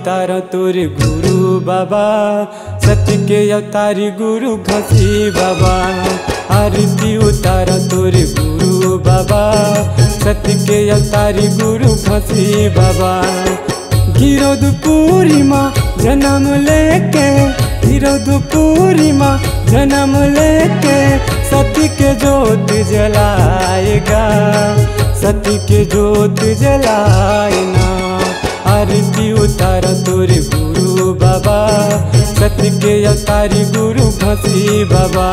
उतारो तोरे गुरु बाबा, सत्य के अवतारी गुरु घसी बाबा। आरती उतारो तोरे गुरु बाबा, सत्य के अवतारी गुरु घसी बाबा। गिरोधपुरी माँ जन्म लेके, गिरोधपुरी माँ जन्म लेके सत्य के ज्योत जलाएगा, सत्य के ज्योत जलाएना। आरती उतारो तोरे गुरु बाबा, सत्य के अवतारी गुरु घसी बाबा।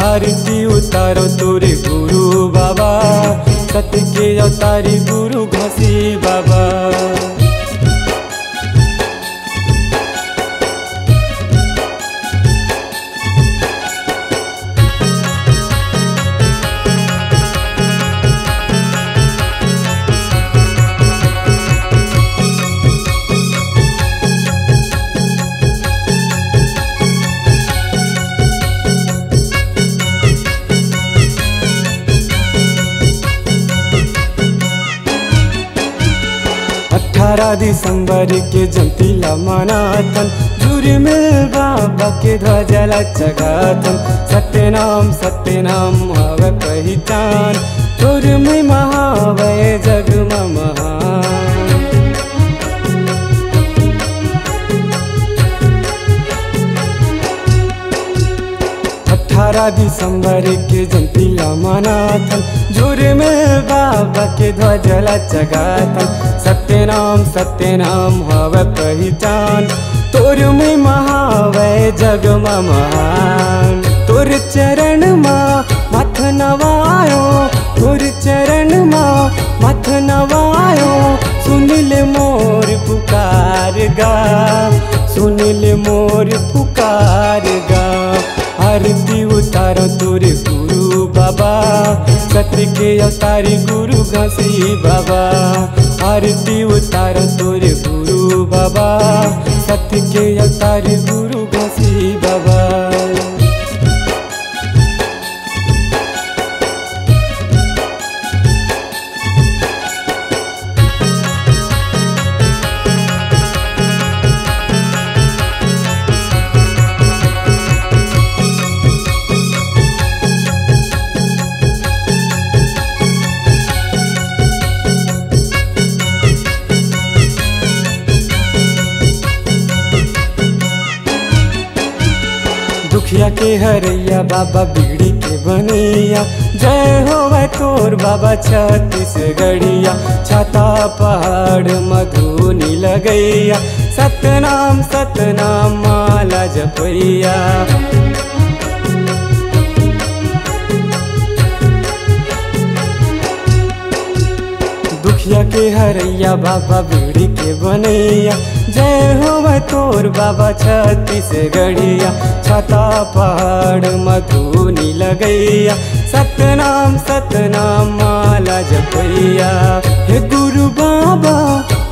आरती उतारो तोरे गुरु बाबा, सत्य के अवतारी गुरु घसी बाबा। दिसंबर के जंतीला मनाथन, झूरी में बाबा के ध्वजा लचकाथन। सत्य नाम हवे पहचान, तोर में महावय जग महान। 18 दिसंबर के जंतीला मनाथन, झूरे में बाबा के ध्वजा लचकाथन। सत्य नाम हवे पहचान, तोर में महावय जग महान। तोर चरण माँ मथ नवायो, तोर चरण माँ मथ नवायो। सुन ले मोर पुकार गा, सुन ले मोर पुकार गा। आरती उतारो तोरे गुरु बाबा, सत्य के अवतारी गुरु घसी बाबा। आरती उतारो तोरे गुरु बाबा, सत्य के अवतारी गुरु घसी बाबा। दुखिया के हरैया बाबा बीड़ी के बनैया, जय होवे तोर बाबा छत्तीसगढ़िया। छाता पहाड़ मधुनी लगैया, सतनाम माला जपैया। दुखिया के हरैया बाबा बीड़ी के बनैया, जय होवे तोर बाबा छत्तीसगढ़िया। छाता पहाड़ मधुनी लगैया, सतनाम माला जपैया। हे गुरु बाबा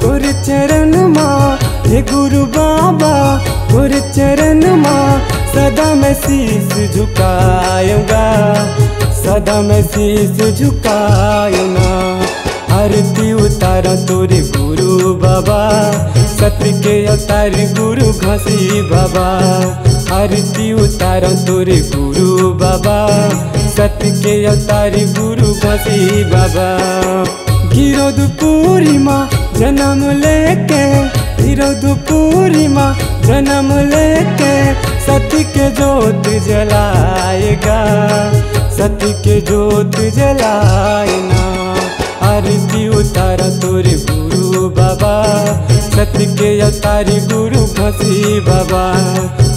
तोर चरण माँ, हे गुरु बाबा तोर चरण माँ। सदा मैं शीश झुकाऊंगा, सदा मैं शीश झुकाऊंगा। आरती उतारो तोरे गुरु बाबा, सत्य के अवतारी गुरु घसी बाबा। आरती उतारो तोरे गुरु बाबा, सत्य के अवतारी गुरु घसी बाबा। गिरोधपुरी माँ जन्म लेके, गिरोधपुरी माँ जन्म लेके सत्य के ज्योत जलाएगा, सत्य के ज्योत जलाएना। आरती उतारो तोरे गुरु बाबा, सत्य के अवतारी गुरु घसी बाबा।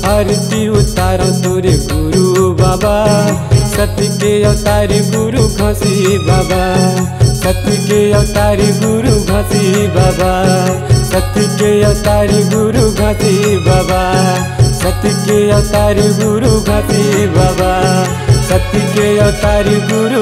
आरती उतारो तोरे गुरु बाबा, सत्य के अवतारी गुरु घसी बाबा। सत्य के अवतारी गुरु घसी बाबा, सत्य के अवतारी गुरु घसी बाबा। सत्य के अवतारी गुरु घसी बाबा, सत्य के अवतारी गुरु